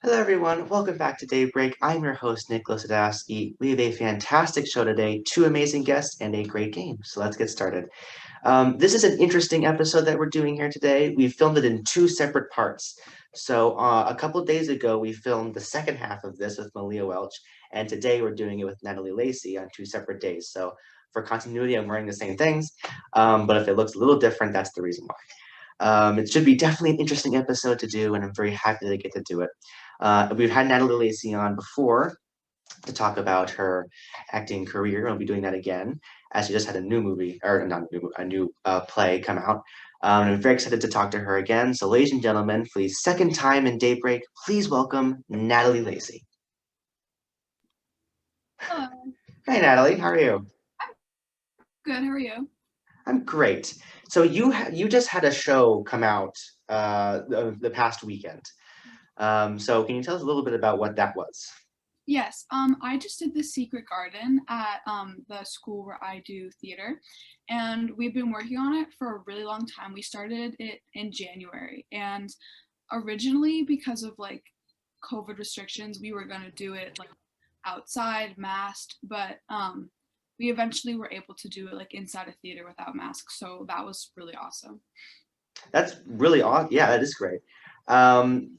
Hello, everyone. Welcome back to Daybreak. I'm your host, Nicholas Sadowski. We have a fantastic show today, two amazing guests, and a great game. So let's get started. This is an interesting episode that we're doing here today. We filmed it in two separate parts. So a couple of days ago, we filmed the second half of this with Malia Welch, and today we're doing it with Natalie Lacy on two separate days. So for continuity, I'm wearing the same things, but if it looks a little different, that's the reason why. It should be definitely an interesting episode to do, and I'm very happy to get to do it. We've had Natalie Lacy on before to talk about her acting career. We'll be doing that again, as she just had a new movie, or not a new, play come out. And I'm very excited to talk to her again. So, ladies and gentlemen, for the second time in Daybreak, please welcome Natalie Lacy. Hello. Hi, Natalie. How are you? Good. How are you? I'm great. So you just had a show come out the past weekend. So can you tell us a little bit about what that was? Yes. I just did the Secret Garden at the school where I do theater, and we've been working on it for a really long time. We started it in January, and originally because of like COVID restrictions, we were gonna do it like outside, masked, but we eventually were able to do it like inside a theater without masks. So that was really awesome. That's really awesome. Yeah, that is great. Um,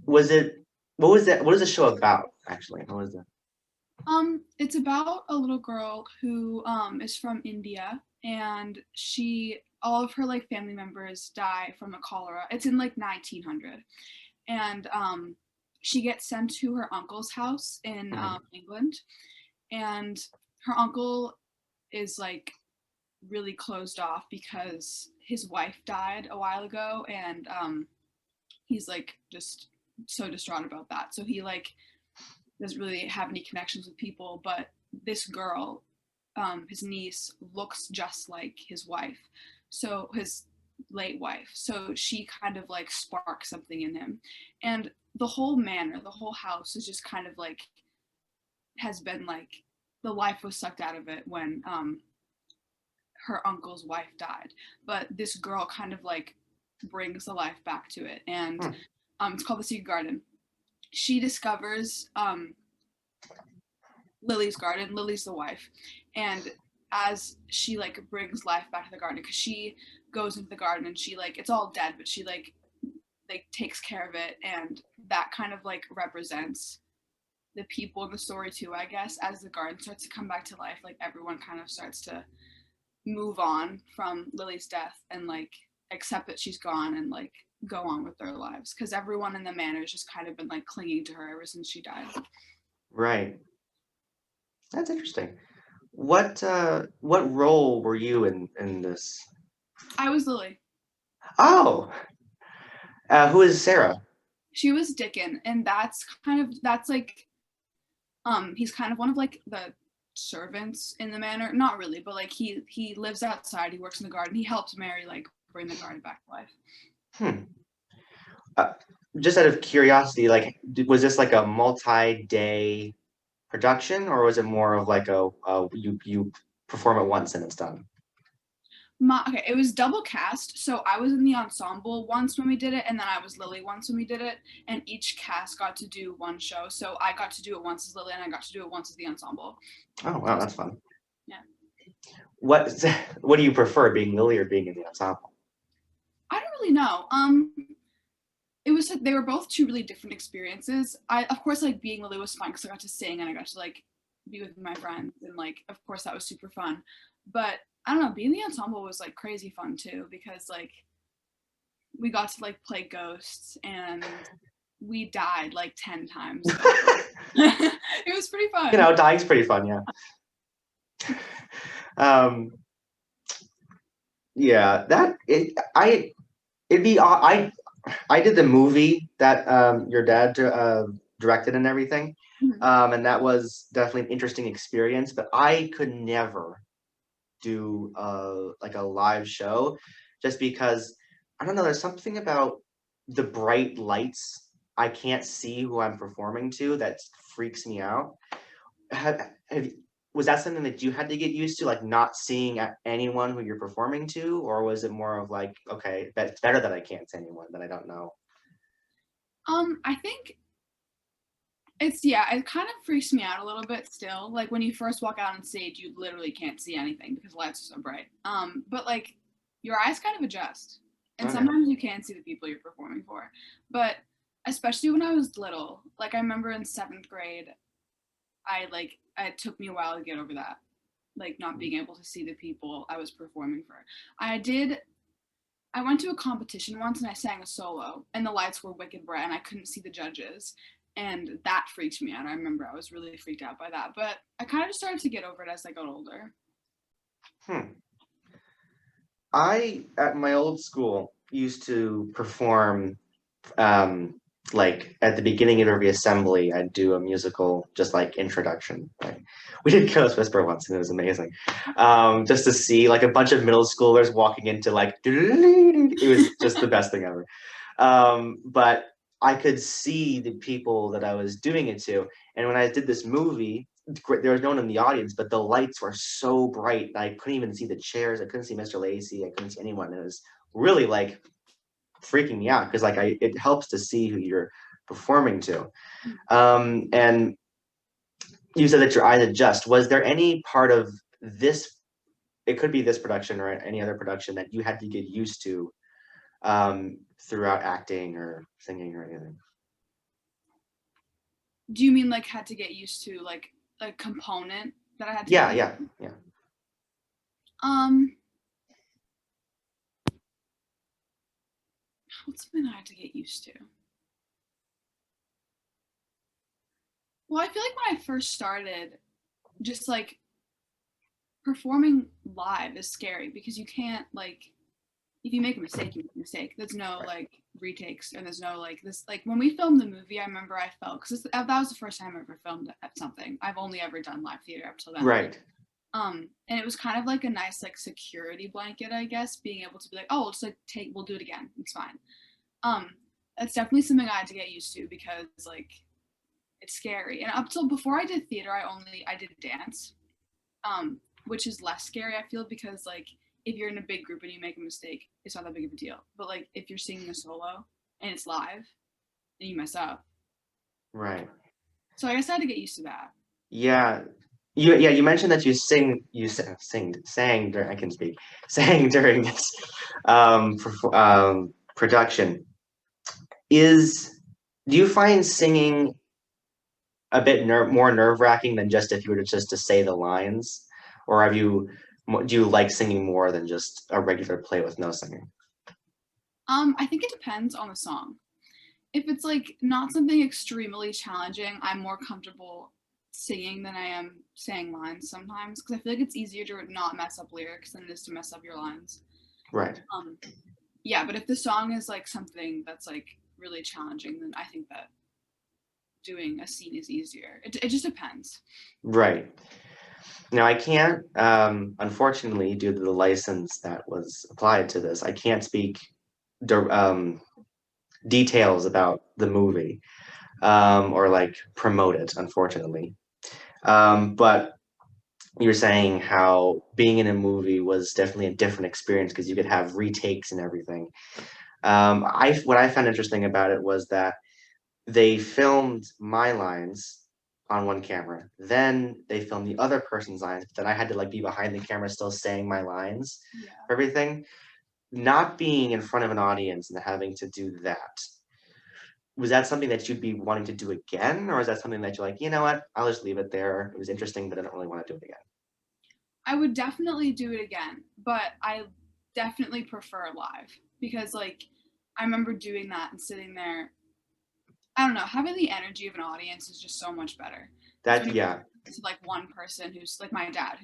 was it, what was that? What is the show about, actually? What was it? It's about a little girl who is from India, and all of her like family members die from a cholera. It's in like 1900, and she gets sent to her uncle's house in Mhm. England, and her uncle is like really closed off because his wife died a while ago, and he's like just so distraught about that. So he like doesn't really have any connections with people, but this girl, his niece, looks just like his wife. So his late wife. So she kind of like sparks something in him. And the whole manor, the whole house is just kind of like has been like the life was sucked out of it when her uncle's wife died. But this girl kind of like brings the life back to it. And Hmm. it's called the Secret Garden. She discovers Lily's garden. Lily's the wife, and as she like brings life back to the garden, because she goes into the garden and she like it's all dead, but she like takes care of it, and that kind of like represents the people in the story too. I guess as the garden starts to come back to life, like everyone kind of starts to move on from Lily's death and like accept that she's gone and like go on with their lives because everyone in the manor has just kind of been like clinging to her ever since she died. Right. That's interesting. What role were you in this? I was Lily. Oh, who is Sarah? She was Dickon, and that's like he's kind of one of like the servants in the manor. Not really, but like he lives outside. He works in the garden. He helps Mary like bring the garden back to life. Hmm. Uh, just out of curiosity, like, was this like a multi-day production, or was it more of like you perform it once and it's done? Okay, it was double cast. So I was in the ensemble once when we did it, and then I was Lily once when we did it. And each cast got to do one show. So I got to do it once as Lily, and I got to do it once as the ensemble. Oh So wow, it was, that's fun. yeah, What what do you prefer, being Lily or being in the ensemble? I don't really know. It was like they were both two really different experiences. I of course like being Lily was fun because I got to sing and I got to like be with my friends and like of course that was super fun. But I don't know, being the ensemble was like crazy fun too because like we got to like play ghosts and we died like 10 times. But it was pretty You fun. know, dying's pretty fun, yeah. Um, yeah, it'd be I did the movie that your dad directed and everything, Mhm. and that was definitely an interesting experience. But I could never do like a live show, just because I don't know. There's something about the bright lights. I can't see who I'm performing to. That freaks me out. Have was that something that you had to get used to, like not seeing anyone who you're performing to, or was it more of like, okay, it's better that I can't see anyone that I don't know? I think It kind of freaks me out a little bit still. Like when you first walk out on stage, you literally can't see anything because the lights are so bright. But like your eyes kind of adjust. And Okay. sometimes you can see the people you're performing for. But especially when I was little, like I remember in 7th grade, it took me a while to get over that. Like not being able to see the people I was performing for. I went to a competition once and I sang a solo and the lights were wicked bright and I couldn't see the judges. And that freaked me out. I remember I was really freaked out by that. But I kind of just started to get over it as I got older. I, at my old school, used to perform, um, like at the beginning of every assembly, I'd do a musical, just like introduction. Like we did Ghost Whisper once, and it was amazing. Just to see like a bunch of middle schoolers walking into like, it was just the best thing ever. But I could see the people that I was doing it to, and when I did this movie, there was no one in the audience, but the lights were so bright I couldn't even see the chairs. I couldn't see Mr. Lacy. I couldn't see anyone. It was really like freaking me out because like it helps to see who you're performing to. And you said that your eyes adjust. Was there any part of this? It could be this production or any other production that you had to get used to throughout acting or singing or anything. Do you mean like had to get used to like a component that I had to get Yeah, used yeah, yeah. to? What's something I had to get used to? Well, I feel like when I first started, just like performing live is scary because you can't like if you make a mistake, you make a mistake. There's no Right. like retakes and there's no like this like when we filmed the movie, I remember I felt because that was the first time I ever filmed at something. I've only ever done live theater up till then. Right. And it was kind of like a nice like security blanket, I guess, being able to be like, oh, we'll just like we'll do it again. It's fine. Um, that's definitely something I had to get used to because like it's scary. And up till before I did theater, I did dance, which is less scary I feel because like if you're in a big group and you make a mistake, it's not that big of a deal. But like if you're singing a solo and it's live and you mess up, Right. so I guess I had to get used to that. Yeah. You mentioned that sang during I can speak sang during this production. Is do you find singing a bit more nerve-wracking than just if you were to just to say the lines, or do you like singing more than just a regular play with no singing? I think it depends on the song. If it's like not something extremely challenging, I'm more comfortable singing than I am saying lines sometimes because I feel like it's easier to not mess up lyrics than it is to mess up your lines. Right. Um, yeah, but if the song is like something that's like really challenging, then I think that doing a scene is easier. It just depends. Right. Now I can't, unfortunately, due to the license that was applied to this, I can't speak details about the movie or like promote it, unfortunately. But you were saying how being in a movie was definitely a different experience because you could have retakes and everything. I what I found interesting about it was that they filmed my lines on one camera, then they filmed the other person's lines. Then I had to like be behind the camera still saying my lines Yeah. for everything. Not being in front of an audience and having to do that, was that something that you'd be wanting to do again, or is that something that you're like, you know what, I'll just leave it there. It was interesting, but I don't really want to do it again. I would definitely do it again, but I definitely prefer live because like I remember doing that and sitting there. I don't know, having the energy of an audience is just so much better. Because when That you're yeah, to like one person who's like my dad,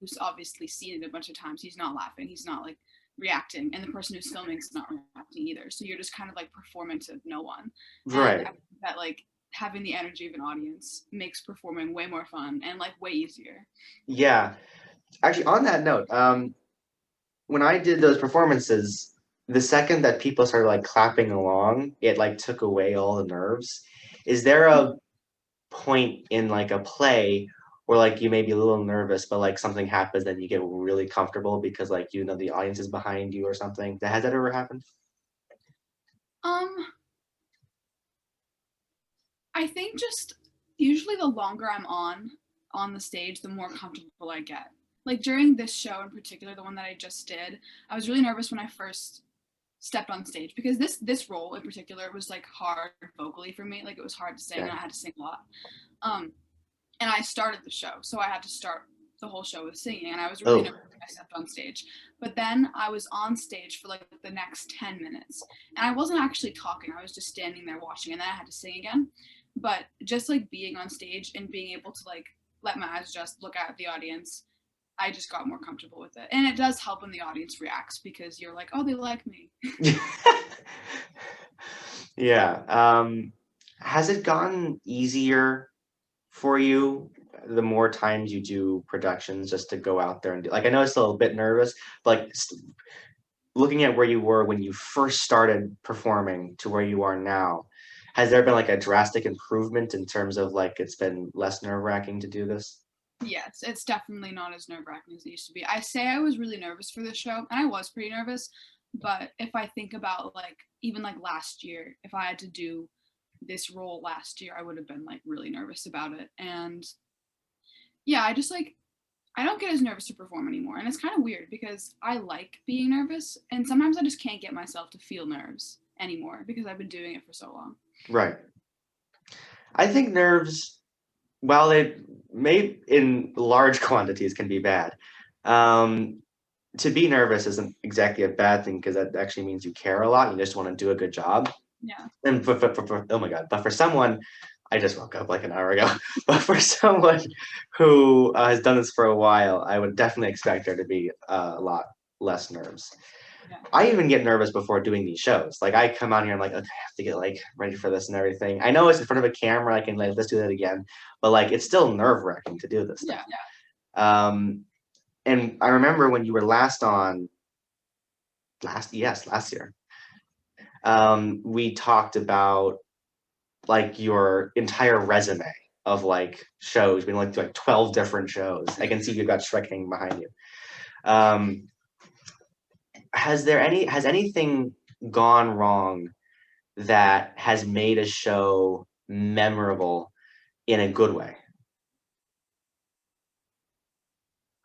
who's obviously seen it a bunch of times, he's not laughing, he's not like reacting, and the person who's filming is not reacting either. So you're just kind of like performing to no one. And I right. think that like having the energy of an audience makes performing way more fun and like way easier. Yeah. Actually, on that note, when I did those performances, the second that people started like clapping along, it like took away all the nerves. Is there a point in like a play where like you may be a little nervous, but like something happens and you get really comfortable because like you know the audience is behind you or something? Has that ever happened? Um, I think just Usually the longer I'm on the stage, the more comfortable I get. Like during this show in particular, the one that I just did, I was really nervous when I first stepped on stage because this role in particular was like hard vocally for me. Like it was hard to sing and I had to sing a lot. Um, and I started the show, so I had to start the whole show with singing, and I was really Oh, nervous when I stepped on stage. But then I was on stage for like the next 10 minutes, and I wasn't actually talking. I was just standing there watching, and then I had to sing again. But just like being on stage and being able to like let my eyes just look at the audience, I just got more comfortable with it. And it does help when the audience reacts because you're like, oh, they like me. yeah. Has it gotten easier for you the more times you do productions just to go out there and do, like, I know it's still a bit nervous, but like looking at where you were when you first started performing to where you are now, has there been like a drastic improvement in terms of like it's been less nerve-wracking to do this? Yes, it's definitely not as nerve-wracking as it used to be. I say I was really nervous for this show, and I was pretty nervous, but if I think about like even like last year, if I had to do this role last year, I would have been like really nervous about it. And yeah, I just like I don't get as nervous to perform anymore. And it's kind of weird because I like being nervous, and sometimes I just can't get myself to feel nerves anymore because I've been doing it for so long. Right. I think nerves, while they may in large quantities can be bad, um, to be nervous isn't exactly a bad thing because that actually means you care a lot. You just want to do a good job. Yeah. And oh my God, but for someone, I just woke up like an hour ago, but for someone who has done this for a while, I would definitely expect there to be a lot less nerves. Yeah. I even get nervous before doing these shows. Like I come on here, I'm like, okay, I have to get like ready for this and everything. I know it's in front of a camera, I can like, let's do that again, but like it's still nerve-wracking to do this Yeah. stuff. And I remember when you were last on last year, we talked about like your entire resume of like shows. We went to like 12 different shows. I can see you've got Shrek hanging behind you. Um, has anything gone wrong that has made a show memorable in a good way?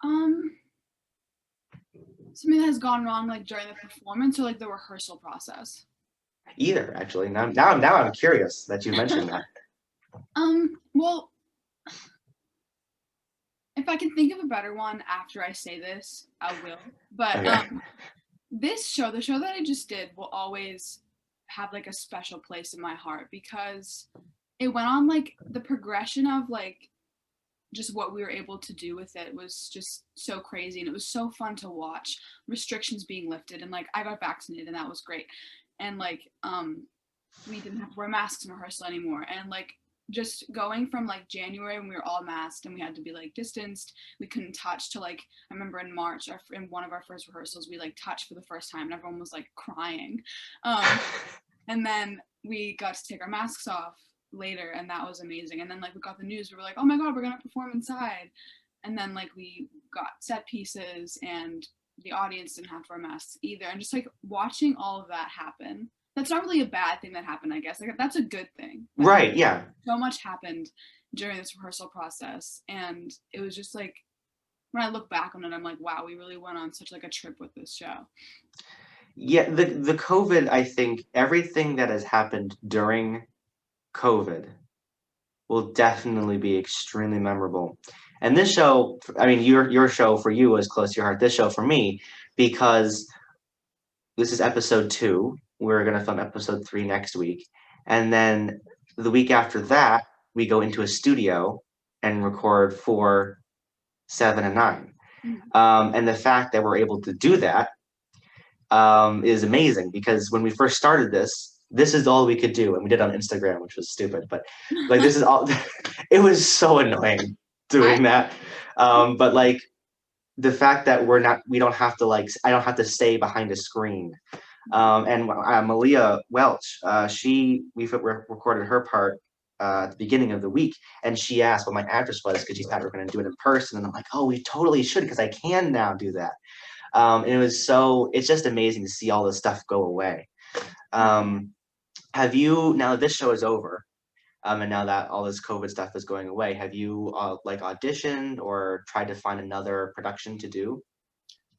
Um, Something that has gone wrong like during the performance or like the rehearsal process. Either, actually. Now I'm curious that you mentioned that. Well, if I can think of a better one after I say this, I will. But Okay. this show, the show that I just did, will always have like a special place in my heart because it went on like the progression of like just what we were able to do with it was just so crazy and it was so fun to watch restrictions being lifted and like I got vaccinated and that was great and like we didn't have to wear masks in rehearsal anymore and like just going from like January when we were all masked and we had to be like distanced, we couldn't touch to like I remember in March in one of our first rehearsals we like touched for the first time and everyone was like crying, and then we got to take our masks off later and that was amazing and then like we got the news, we were like oh my god we're gonna perform inside and then like we got set pieces and the audience didn't have to wear masks either and just like watching all of that happen, that's not really a bad thing that happened, I guess like that's a good thing, Right, yeah. so much happened during this rehearsal process and it was just like when I look back on it I'm like wow we really went on such like a trip with this show. Yeah, the COVID, I think everything that has happened during COVID will definitely be extremely memorable. And this show, I mean, your show for you was close to your heart. This show for me, because this is episode 2. We're gonna film episode 3 next week, and then the week after that, we go into a studio and record 4, 7, and 9. And the fact that we're able to do that is amazing because when we first started this is all we could do, and we did it on Instagram, which was stupid, but like this is all. It was so annoying I doing that, but like the fact that we don't have to like, I don't have to stay behind a screen. And Malia Welch, we recorded her part at the beginning of the week, and she asked what my address was because she thought we were going to do it in person, and I'm like, oh, we totally should because I can now do that. And it's just amazing to see all this stuff go away. Have you, now that this show is over, And now that all this COVID stuff is going away, have you like auditioned or tried to find another production to do?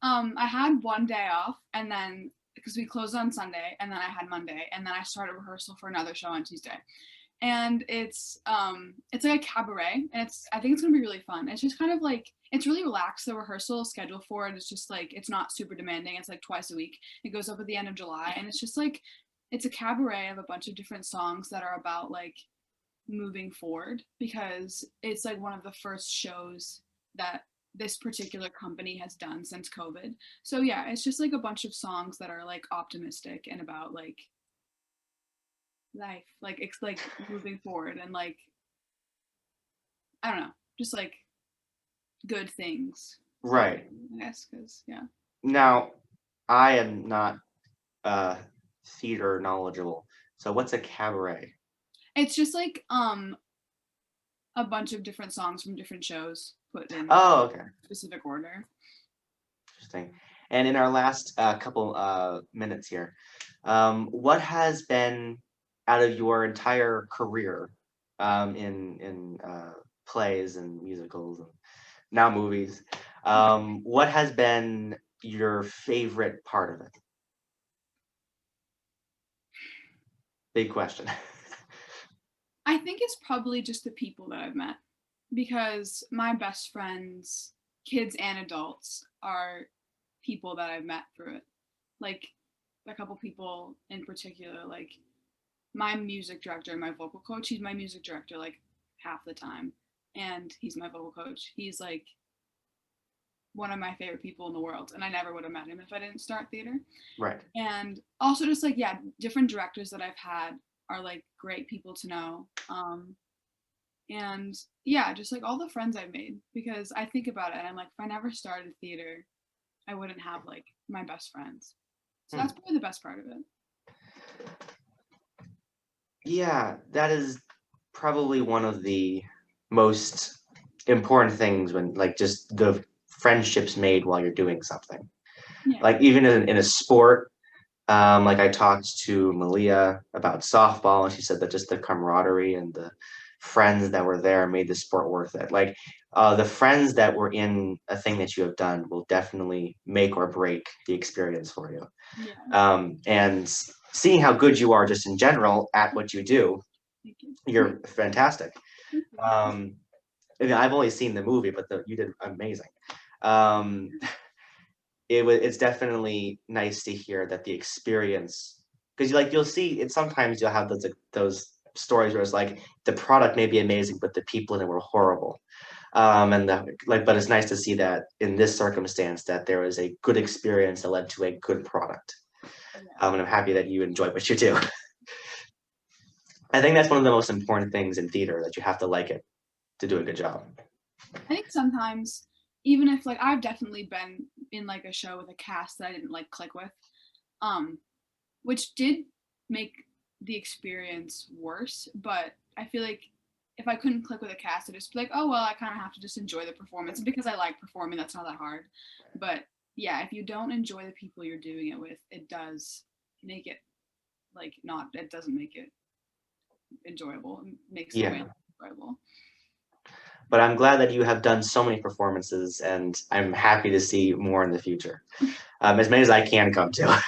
I had one day off, and then because we closed on Sunday, and then I had Monday, and then I started rehearsal for another show on Tuesday. And it's like a cabaret, and I think it's gonna be really fun. It's just kind of like it's really relaxed. The rehearsal schedule for it is just like it's not super demanding. It's like twice a week. It goes up at the end of July, and it's just like it's a cabaret of a bunch of different songs that are about like moving forward, because it's like one of the first shows that this particular company has done since COVID. So yeah, it's just like a bunch of songs that are like optimistic and about like life, like it's like moving forward and like I don't know, just like good things. Right. I guess because yeah, Now, I am not uh, theater knowledgeable. So what's a cabaret? it's just like a bunch of different songs from different shows put in Oh, okay. specific order. Interesting. And in our last couple minutes here, what has been out of your entire career in plays and musicals and now movies, what has been your favorite part of it? Big question. I think it's probably just the people that I've met, because my best friends, kids and adults, are people that I've met through it. Like a couple people in particular, like my music director and my vocal coach, he's my music director like half the time, and he's my vocal coach. He's like one of my favorite people in the world, and I never would have met him if I didn't start theater. Right. And also just like yeah, different directors that I've had are like great people to know. And yeah, just like all the friends I've made, because I think about it and I'm like, if I never started theater, I wouldn't have like my best friends. So Hmm. that's probably the best part of it. Yeah, that is probably one of the most important things when like just the friendships made while you're doing something. Yeah. Like even in a sport, like I talked to Malia about softball, and she said that just the camaraderie and the friends that were there made the sport worth it. Like the friends that were in a thing that you have done will definitely make or break the experience for you. Yeah. And seeing how good you are just in general at what you do, Thank you. you're fantastic. Thank you. Um, I mean, I've only seen the movie, but you did amazing. Um, it's definitely nice to hear that the experience, because you'll see it sometimes you'll have those stories where it's like the product may be amazing but the people in it were horrible, and but it's nice to see that in this circumstance that there was a good experience that led to a good product. Yeah. And I'm happy that you enjoy what you do. I think that's one of the most important things in theater, that you have to like it to do a good job. I think sometimes, even if like I've definitely been in like a show with a cast that I didn't like click with, um, which did make the experience worse. But I feel like if I couldn't click with a cast, I'd just be like, oh well, I kind of have to just enjoy the performance. And because I like performing, that's not that hard. But yeah, if you don't enjoy the people you're doing it with, it does make it like not. It doesn't make it enjoyable. It makes the way Yeah, enjoyable. but I'm glad that you have done so many performances, and I'm happy to see more in the future, as many as I can come to.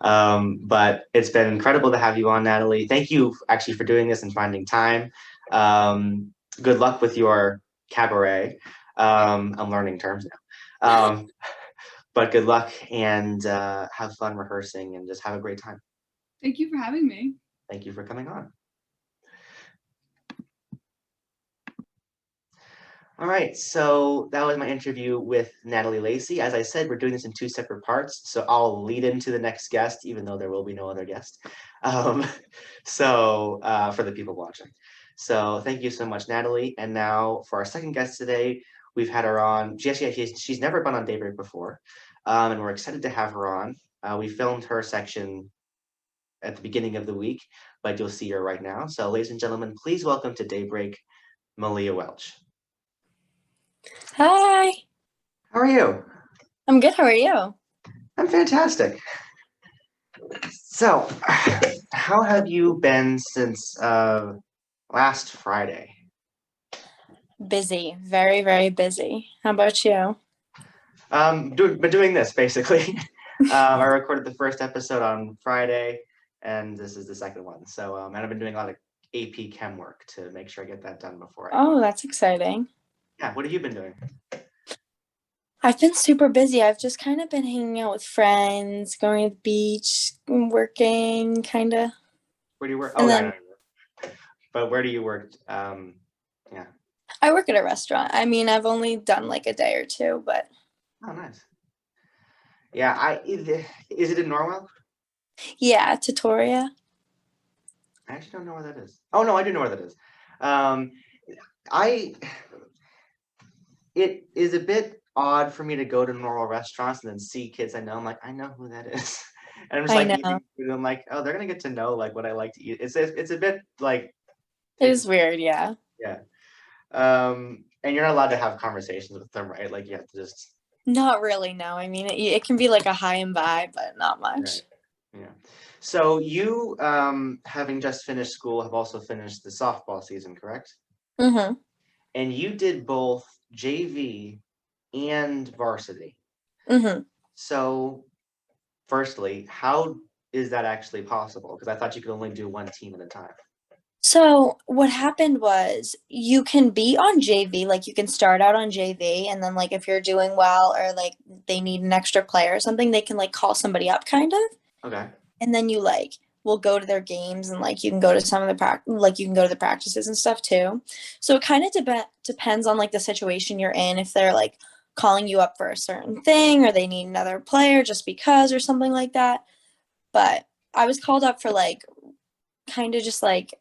But it's been incredible to have you on, Natalie. Thank you actually for doing this and finding time. Good luck with your cabaret. I'm learning terms now. But good luck, and have fun rehearsing and just have a great time. Thank you for having me. Thank you for coming on. All right, so that was my interview with Natalie Lacy. As I said, we're doing this in two separate parts, so I'll lead into the next guest, even though there will be no other guest. Um, for the people watching. So thank you so much, Natalie. And now for our second guest today, we've had her on. She's never been on Daybreak before, and we're excited to have her on. We filmed her section at the beginning of the week, but you'll see her right now. So ladies and gentlemen, please welcome to Daybreak, Malia Welch. Hi. How are you? I'm good. How are you? I'm fantastic. So, how have you been since Last Friday. Busy, very, very busy. How about you? Been doing this basically. I recorded the first episode on Friday, and this is the second one. So, and I've been doing a lot of AP Chem work to make sure I get that done before I. Oh, that's exciting. Yeah, what have you been doing? I've been super busy. I've just kind of been hanging out with friends, going to the beach, working, kind of. Where do you work? And Oh, yeah, I then know. But where do you work? Yeah. I work at a restaurant. I mean, I've only done like a day or two, but Oh, nice. Yeah, is it in Norwell? yeah, Tutoria. I actually don't know where that is. Oh no, I do know where that is. Um, I it is a bit odd for me to go to normal restaurants and then see kids I know. I'm like, I know who that is. And I'm just I like know. eating food. I'm like, oh, they're gonna get to know like what I like to eat. It's a bit like It is weird, yeah. yeah. And you're not allowed to have conversations with them, right? Like you have to just Not really, no. I mean, it can be like a high and by, but not much. right. Yeah. So you having just finished school have also finished the softball season, correct? Mm-hmm. And you did both JV and varsity. Mm-hmm. So, firstly, how is that actually possible? Because I thought you could only do one team at a time. So what happened was you can be on JV, like you can start out on JV, and then like if you're doing well or like they need an extra player or something, they can like call somebody up kind of, Okay. and then you like will go to their games and like you can go to some of the like you can go to the practices and stuff too. So it kind of depends on like the situation you're in, if they're like calling you up for a certain thing or they need another player just because or something like that. But I was called up for like kind of just like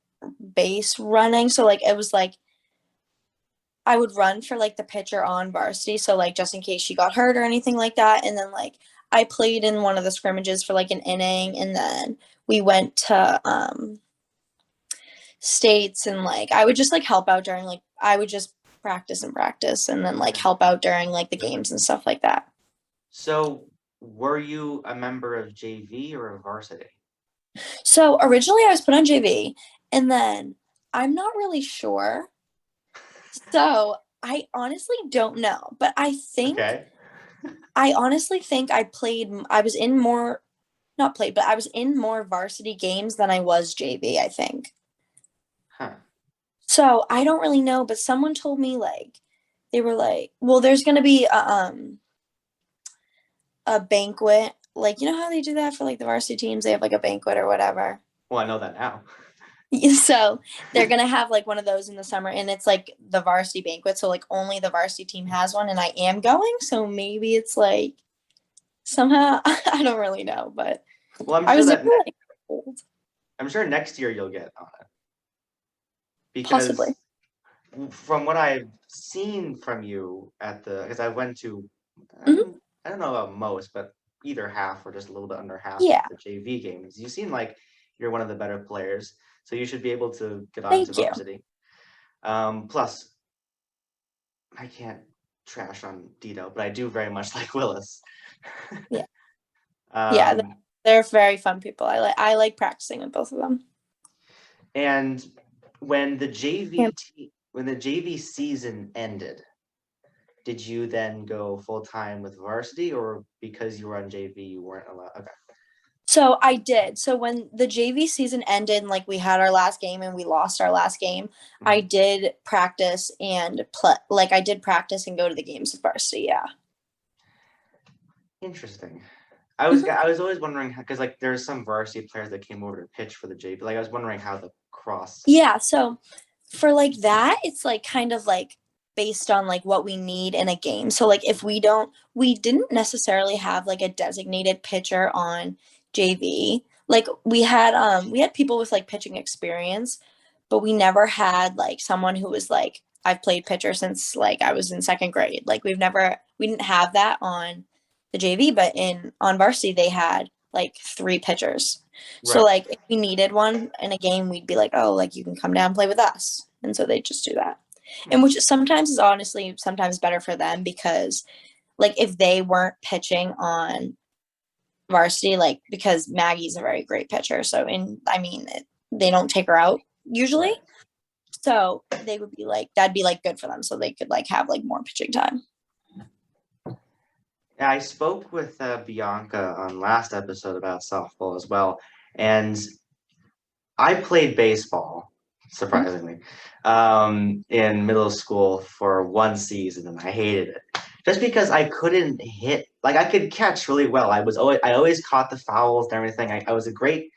base running. So like it was like I would run for like the pitcher on varsity. So like just in case she got hurt or anything like that. And then like I played in one of the scrimmages for like an inning, and then we went to states, and like I would just like help out during like I would just practice and then like Okay. help out during like the games and stuff like that. So, were you a member of JV or a varsity? So originally I was put on JV, and then I'm not really sure. So I honestly don't know, but Okay. I honestly think I was in more, not played, but I was in more varsity games than I was JV, I think. Huh. So I don't really know, but someone told me like, they were like, well, there's going to be a banquet. Like, you know how they do that for like the varsity teams? They have like a banquet or whatever. Well, I know that now. So they're gonna have like one of those in the summer, and it's like the varsity banquet. So like only the varsity team has one, and I am going. So maybe it's like somehow I don't really know, but Well, I was never like old, I'm sure next year you'll get on it possibly. because from what I've seen from you at the because I went to Hmm. I don't know about most, but either half or just a little bit under half of Yeah, the JV games. You seem like you're one of the better players, so you should be able to get on to thank you. varsity. Plus, I can't trash on Dito, but I do very much like Willis. Yeah, yeah, um, they're very fun people. I like practicing with both of them. and when the Yeah. when the JV season ended, did you then go full time with varsity, or because you were on JV you weren't allowed? Okay. So I did. So when the JV season ended and like we had our last game and we lost our last game, I Mhm. did practice and play. Like I did practice and go to the games with varsity. Yeah. Interesting. Mhm. I was always wondering because like there's some varsity players that came over to pitch for the JV. Like I was wondering how the cross. Yeah. So for like that, it's like kind of like based on like what we need in a game. So like if we didn't necessarily have like a designated pitcher on JV. Like we had people with like pitching experience, but we never had like someone who was like I've played pitcher since like I was in second grade. Like we didn't have that on the JV, but in on varsity they had like three pitchers. So Right. like if we needed one in a game, we'd be like, oh, like you can come down and play with us. And so they just do that. Hmm. And which sometimes is honestly sometimes better for them because like if they weren't pitching on varsity, like because Maggie's a very great pitcher. So in I mean they don't take her out usually. Right. So they would be like, that'd be like good for them. So they could like have like more pitching time. Yeah, I spoke with Bianca on last episode about softball as well, and I played baseball, surprisingly, in middle school for one season, and I hated it just because I couldn't hit. Like I could catch really well. I always caught the fouls and everything. I was a great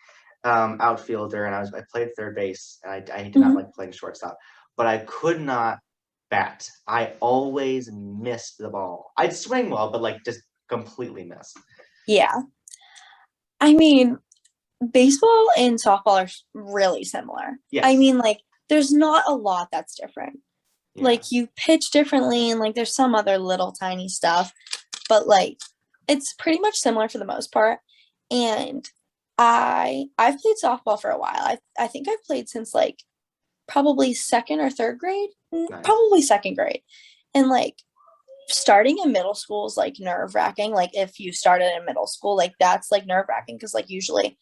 outfielder, and I played third base, and I did not Mhm. like playing shortstop, but I could not bat. I always missed the ball. I'd swing well, but like just completely miss. Yeah. I mean, baseball and softball are really similar. Yes. I mean, like, there's not a lot that's different. Yeah. Like, you pitch differently, and like, there's some other little tiny stuff, but like, it's pretty much similar for the most part. And I've played softball for a while. I think I've played since like probably second or third grade, Nice. probably second grade, and like starting in middle school is like nerve wracking. Like if you started in middle school, like that's like nerve wracking because like usually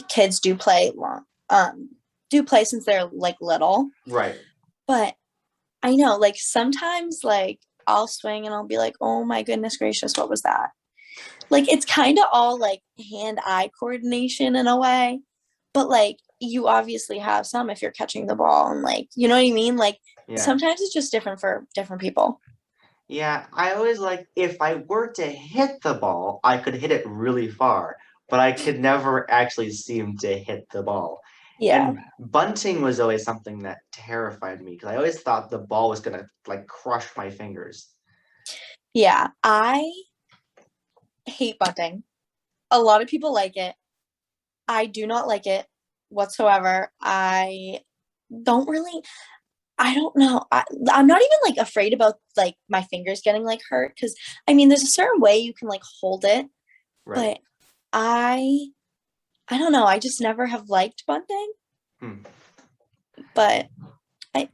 kids do play since they're like little. Right. But I know like sometimes like I'll swing and I'll be like, oh my goodness gracious, what was that? Like it's kind of all like hand-eye coordination in a way, but like you obviously have some if you're catching the ball and like you know what I mean? Like sometimes it's just different for different people. Yeah, I always like if I were to hit the ball, I could hit it really far, but I could never actually seem to hit the ball. Yeah. And bunting was always something that terrified me because I always thought the ball was gonna like crush my fingers. Yeah, I hate bunting. A lot of people like it. I do not like it whatsoever. I don't know. I'm not even like afraid about like my fingers getting like hurt because I mean there's a certain way you can like hold it, Right. but I don't know. I just never have liked bunting. But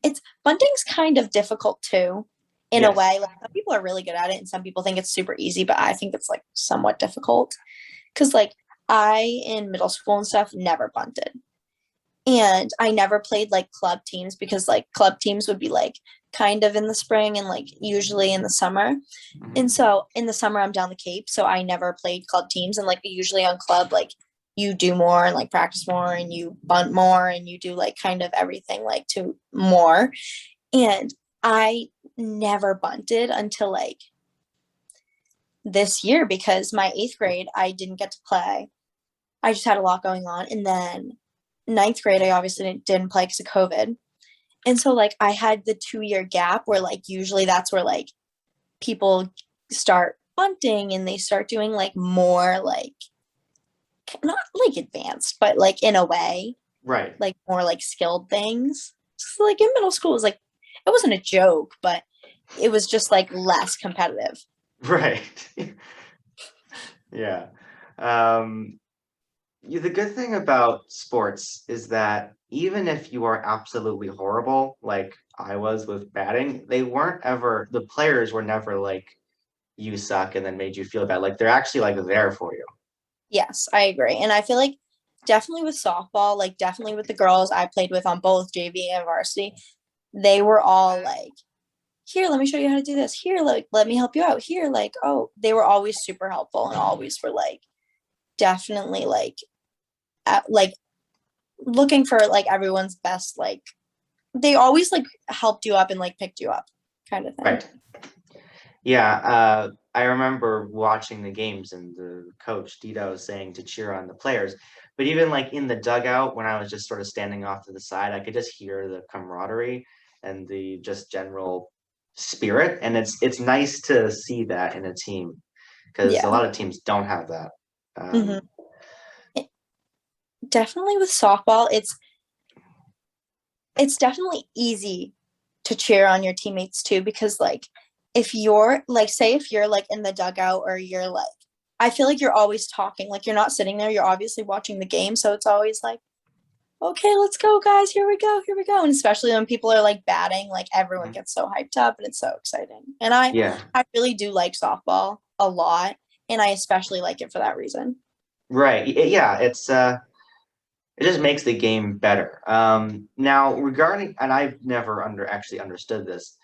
it's bunting's kind of difficult too, in a way. Like some people are really good at it, and some people think it's super easy. But I think it's like somewhat difficult because like I in middle school and stuff never bunted, and I never played like club teams because like club teams would be like kind of in the spring and like usually in the summer. And so in the summer I'm down the Cape, so I never played club teams. And like usually on club, like you do more and like practice more and you bunt more and you do like kind of everything like to more. And I never bunted until like this year because my 8th grade I didn't get to play. I just had a lot going on. And then 9th grade I obviously didn't play because of COVID. And so like I had the 2-year gap where like usually that's where like people start bunting and they start doing like more like not like advanced, but like in a way, Right. like more like skilled things. So like in middle school it was like it wasn't a joke, but it was just like less competitive. Right. Yeah. The good thing about sports is that even if you are absolutely horrible, like I was with batting, the players were never like, you suck and then made you feel bad. Like they're actually like there for you. Yes, I agree. And I feel like definitely with softball, like definitely with the girls I played with on both JV and varsity, they were all like, here, let me show you how to do this. Here, like, let me help you out. Here, like, oh, they were always super helpful and always were like, definitely like looking for like everyone's best. Like, they always like helped you up and like picked you up, kind of thing. Right. Yeah. I remember watching the games and the coach Dito saying to cheer on the players. But even like in the dugout, when I was just sort of standing off to the side, I could just hear the camaraderie and the just general spirit. And it's nice to see that in a team because a lot of teams don't have that. Definitely with softball, it's definitely easy to cheer on your teammates too, because like if you're like, say if you're like in the dugout or you're like, I feel like you're always talking, like you're not sitting there, you're obviously watching the game. So it's always like, okay, let's go guys. Here we go. Here we go. And especially when people are like batting, like everyone gets so hyped up and it's so exciting. And I really do like softball a lot. And I especially like it for that reason. Right. Yeah. It just makes the game better. Now regarding, and I've never actually understood this.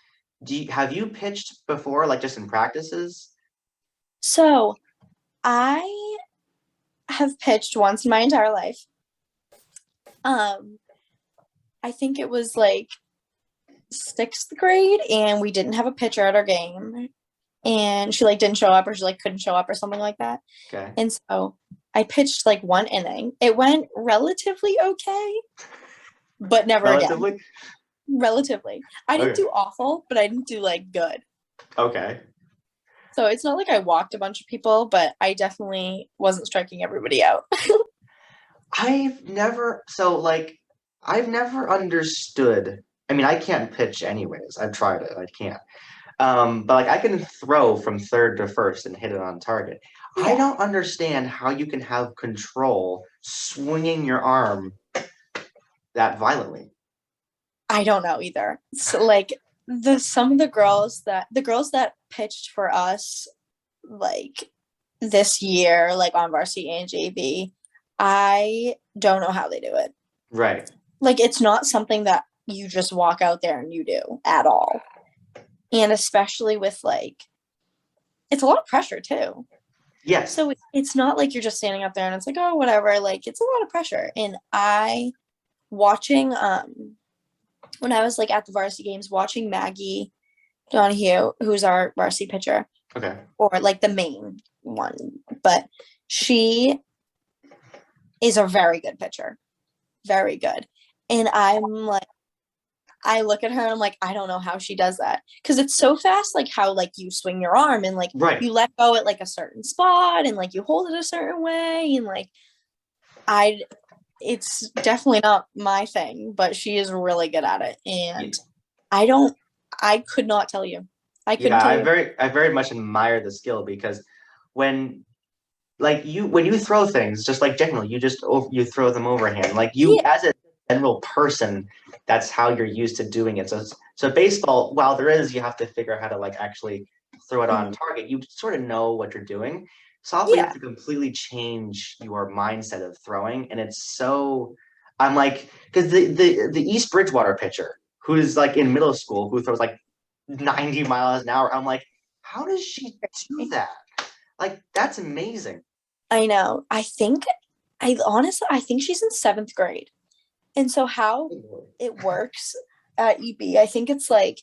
Have you pitched before, like just in practices? So I have pitched once in my entire life. I think it was like 6th grade, and we didn't have a pitcher at our game, and she like didn't show up, or she like couldn't show up or something like that. Okay. And so I pitched like 1 inning. It went relatively okay, but never again. Relatively? Relatively. I didn't Okay. do awful, but I didn't do like good. Okay. So it's not like I walked a bunch of people, but I definitely wasn't striking everybody out. I've never understood. I mean, I can't pitch anyways. I've tried it. I can't. But like I can throw from third to first and hit it on target. I Yeah. don't understand how you can have control swinging your arm that violently. I don't know either. So like some of the girls that pitched for us like this year, like on varsity and JV, I don't know how they do it. Right. Like it's not something that you just walk out there and you do at all. And especially with like it's a lot of pressure too. Yes. So it's not like you're just standing up there and it's like, oh, whatever. Like it's a lot of pressure. And I watching when I was like at the varsity games, watching Maggie Donahue, who's our varsity pitcher, Okay. or like the main one, but she is a very good pitcher, very good. And I'm like, I look at her and I'm like, I don't know how she does that because it's so fast, like how like you swing your arm and like Right. you let go at like a certain spot and like you hold it a certain way and like it's definitely not my thing, but she is really good at it. And I could not tell you. I couldn't tell you. I very much admire the skill because when when you throw things, just like generally, you throw them overhand. Like you, Yeah. as a general person, that's how you're used to doing it. So baseball, while you have to figure out how to like actually throw it on target. You sort of know what you're doing. Softball, you Yeah. have to completely change your mindset of throwing, and it's so. I'm like, because the East Bridgewater pitcher who's like in middle school who throws like 90 miles an hour. I'm like, how does she do that? Like, that's amazing. I know. I think I think she's in 7th grade. And so how it works at EB, I think it's like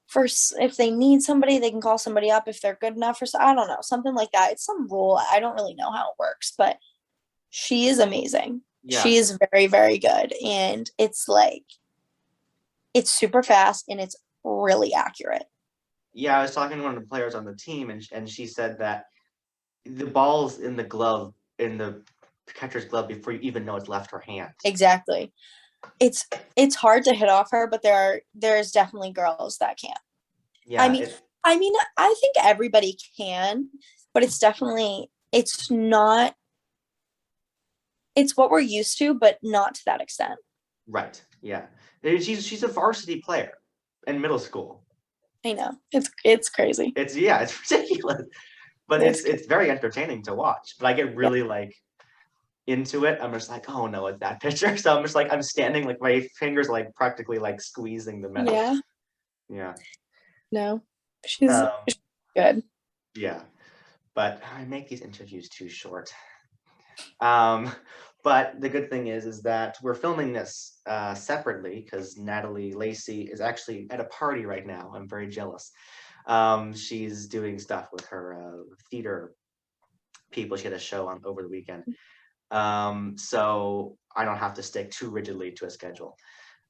first if they need somebody, they can call somebody up if they're good enough or so. I don't know, something like that. It's some rule. I don't really know how it works, but she is amazing. Yeah. She is very, very good. And it's like it's super fast and it's really accurate. Yeah, I was talking to one of the players on the team, and she said that the ball's in the glove, in the catcher's glove before you even know it's left her hand. Exactly. It's hard to hit off her, but there's definitely girls that can. Yeah. I mean, I think everybody can, but it's not. It's what we're used to, but not to that extent. Right. Yeah. She's a varsity player in middle school. I know. It's crazy. It's ridiculous. But it's very entertaining to watch. But I get really like into it. I'm just like, oh no, it's that pitcher. So I'm just like, I'm standing like my fingers like practically like squeezing the metal. Yeah. Yeah. No, she's good. Yeah. But I make these interviews too short. But the good thing is that we're filming this separately because Natalie Lacy is actually at a party right now. I'm very jealous. She's doing stuff with her theater people. She had a show on over the weekend. So I don't have to stick too rigidly to a schedule.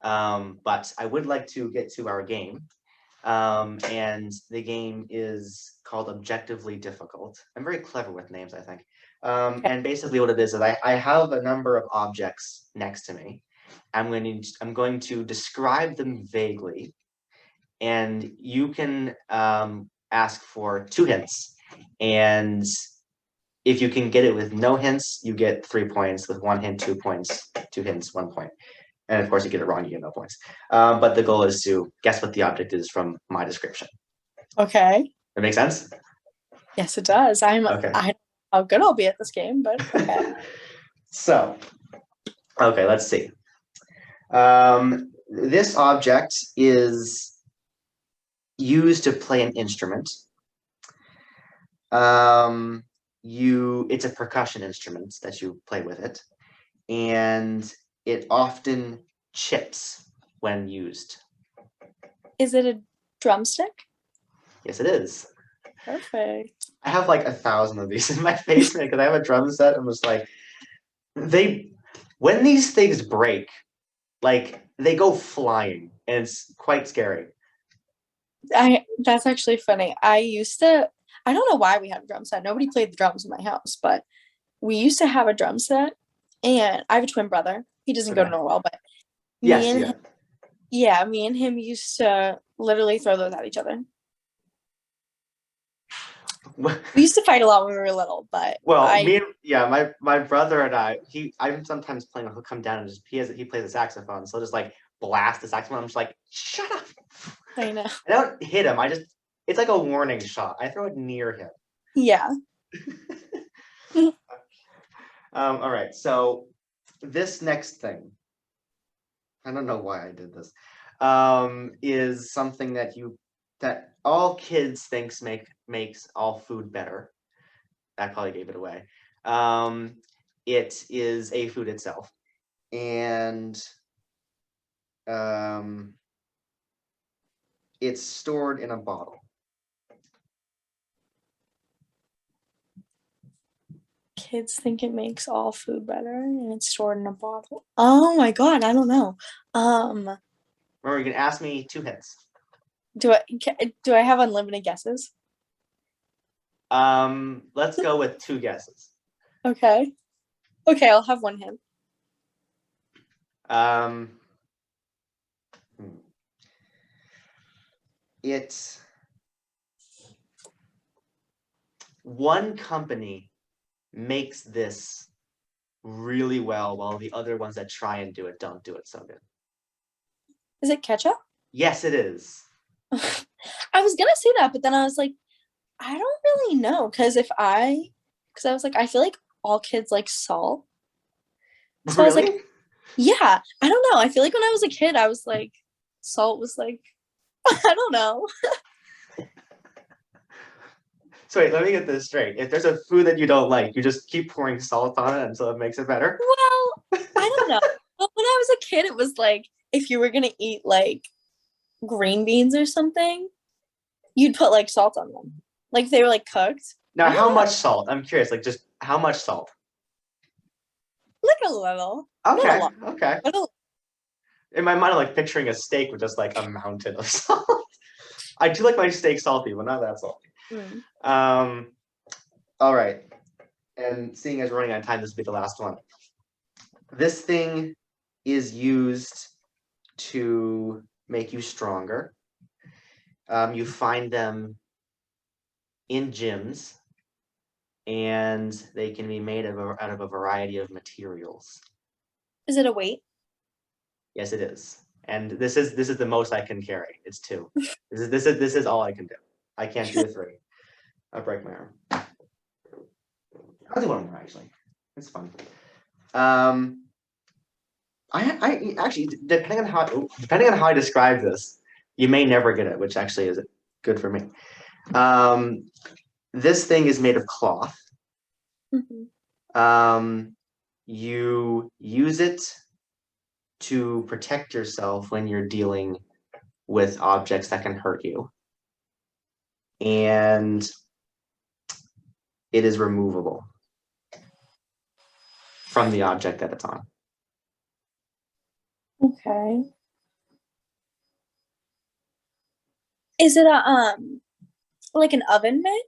But I would like to get to our game. And the game is called Objectively Difficult. I'm very clever with names, I think. And basically what it is I have a number of objects next to me. I'm going to describe them vaguely, and you can ask for 2 hints. And if you can get it with no hints, you get 3 points. With 1 hint, 2 points. 2 hints, 1 point. And of course, you get it wrong, you get no points. But the goal is to guess what the object is from my description. Okay. That makes sense? Yes, it does. Okay. I don't know how good I'll be at this game, but okay. So, Okay, let's see. This object is used to play an instrument. It's a percussion instrument that you play with it, and it often chips when used. Is it a drumstick? Yes, it is. Perfect. I have like 1,000 of these in my basement because I have a drum set. I'm just like, when these things break, like they go flying, and it's quite scary. That's actually funny. I don't know why we had a drum set. Nobody played the drums in my house, but we used to have a drum set, and I have a twin brother. He doesn't go to Okay. Norwell, but Yes, yeah. me and him used to literally throw those at each other. We used to fight a lot when we were little, but Well, my brother and I'm sometimes playing. He'll come down and he plays a saxophone, so he'll just like blast the saxophone. I'm just like, shut up. I know. I don't hit him. It's like a warning shot. I throw it near him. Yeah. All right. So this next thing, I don't know why I did this, is something that all kids thinks makes all food better. That probably gave it away. It is a food itself, and it's stored in a bottle. Kids think it makes all food better, and it's stored in a bottle. Oh my god, I don't know. Remember, you can ask me 2 hints. Do I have unlimited guesses? Let's go with 2 guesses. Okay, I'll have one hint. It's one company makes this really well, while the other ones that try and do it don't do it so good. Is it ketchup? Yes, it is. I was gonna say that, but then I was like, I don't really know, because I was like, I feel like all kids like salt. So Really? I was like, yeah, I don't know. I feel like when I was a kid, I was like, salt was like, I don't know. So wait, let me get this straight. If there's a food that you don't like, you just keep pouring salt on it until it makes it better? Well, I don't know. But when I was a kid, it was like, if you were gonna eat like green beans or something, you'd put like salt on them. Like if they were like cooked. Now, I how don't know. much salt? I'm curious, like just how much salt? Like a little. Not a Okay, lot. okay. But In my mind, I'm like picturing a steak with just like a mountain of salt. I do like my steak salty, but not that salty. All right. And seeing as we're running out of time, this will be the last one. This thing is used to make you stronger. You find them in gyms, and they can be made out of a variety of materials. is it a weight? Yes, it is. And this is the most I can carry. It's 2. This is all I can do. I can't do a 3. I'll break my arm. I'll do 1 more actually. It's fun. I actually, depending on how I describe this, you may never get it, which actually is good for me. This thing is made of cloth. Mm-hmm. You use it to protect yourself when you're dealing with objects that can hurt you. And it is removable from the object that it's on. Okay. Is it a like an oven mitt?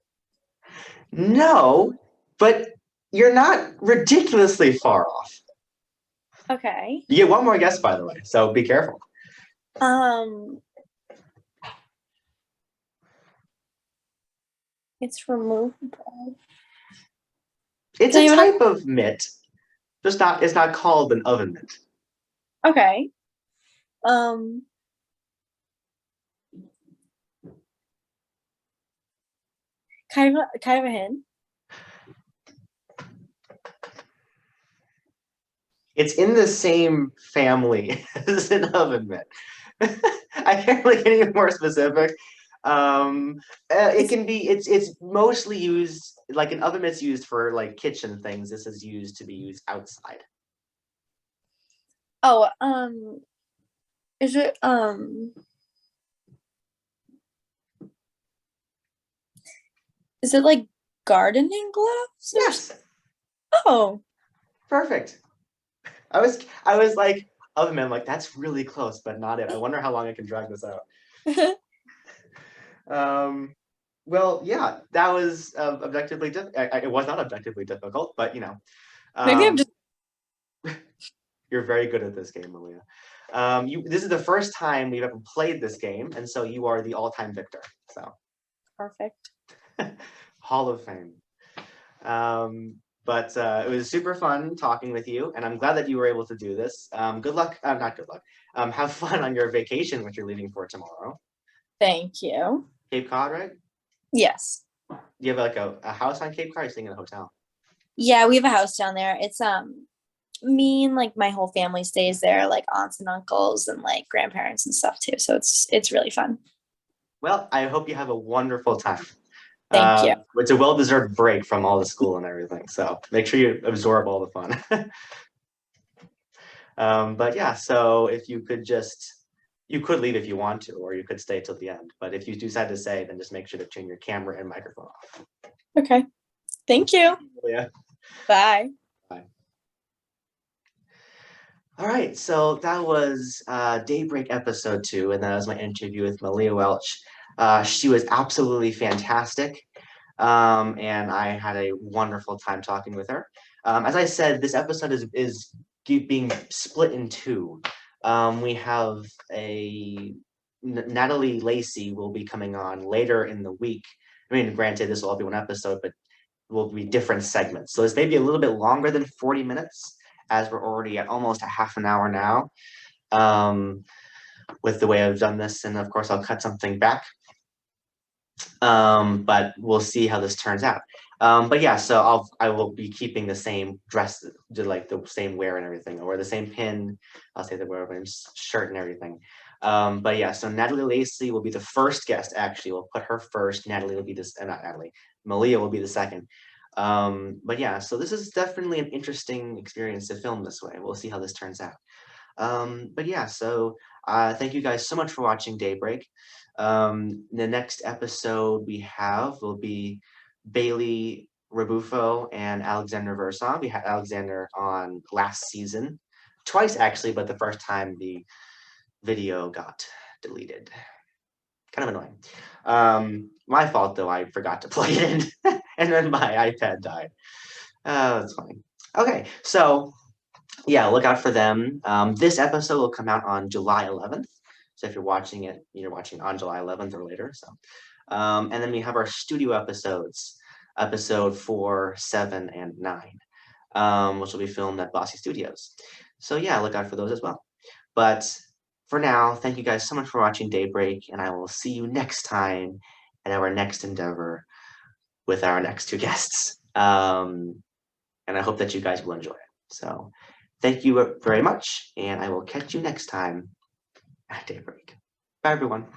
No, but you're not ridiculously far off. Okay. You get 1 more guess, by the way, so be careful. It's removable. It's a type of mitt. It's not called an oven mitt. Okay. Kind of a hint. It's in the same family as an oven mitt. I can't really get any more specific. It can be. It's mostly used like an oven mitt's used for like kitchen things. This is used to be used outside. Oh, is it is it like gardening gloves? Yes, Oh. perfect. I was like oven mitt. I'm like that's really close, but not it. I wonder how long I can drag this out. Well, yeah, that was objectively it was not objectively difficult, but you know, Maybe I'm um, just you're very good at this game, Malia. This is the first time we've ever played this game, and so you are the all-time victor. So perfect. Hall of Fame. But it was super fun talking with you, and I'm glad that you were able to do this. Good luck, not good luck. Have fun on your vacation, which you're leaving for tomorrow. Thank you. Cape Cod, right? Yes. You have like a house on Cape Cod, or are you staying in a hotel? Yeah, we have a house down there. It's me and like my whole family stays there, like aunts and uncles and like grandparents and stuff too. So it's really fun. Well, I hope you have a wonderful time. Thank you. It's a well-deserved break from all the school and everything. So make sure you absorb all the fun. But yeah, so if you could you could leave if you want to, or you could stay till the end. But if you decide to stay, then just make sure to turn your camera and microphone off. Okay. Thank you. Yeah. Bye. Bye. All right, so that was Daybreak episode 2, and that was my interview with Malia Welch. She was absolutely fantastic, and I had a wonderful time talking with her. As I said, this episode is being split in two. We have Natalie Lacy will be coming on later in the week. I mean, granted, this will all be one episode, but will be different segments. So it's maybe a little bit longer than 40 minutes, as we're already at almost a half an hour now with the way I've done this. And of course, I'll cut something back. But we'll see how this turns out. But yeah, so I will be keeping the same dress, like the same wear and everything, or the same pin. I'll say the wear of my shirt and everything. But yeah, so Natalie Lacy will be the first guest. Actually, we'll put her first. Natalie will be this, not Natalie. Malia will be the second. But yeah, so this is definitely an interesting experience to film this way. We'll see how this turns out. But yeah, so thank you guys so much for watching Daybreak. The next episode we have will be Bailey Rebufo and Alexander Verson. We had Alexander on last season, twice actually, but the first time the video got deleted. Kind of annoying. My fault though, I forgot to plug it in and then my iPad died. That's funny. Okay, so yeah, look out for them. This episode will come out on July 11th. So if you're watching it, you're watching on July 11th or later. So, and then we have our studio episodes, episode 4, 7, and 9, which will be filmed at Bossy Studios. So yeah, look out for those as well. But for now, thank you guys so much for watching Daybreak, and I will see you next time at our next endeavor with our next 2 guests. And I hope that you guys will enjoy it. So thank you very much, and I will catch you next time at Daybreak. Bye, everyone.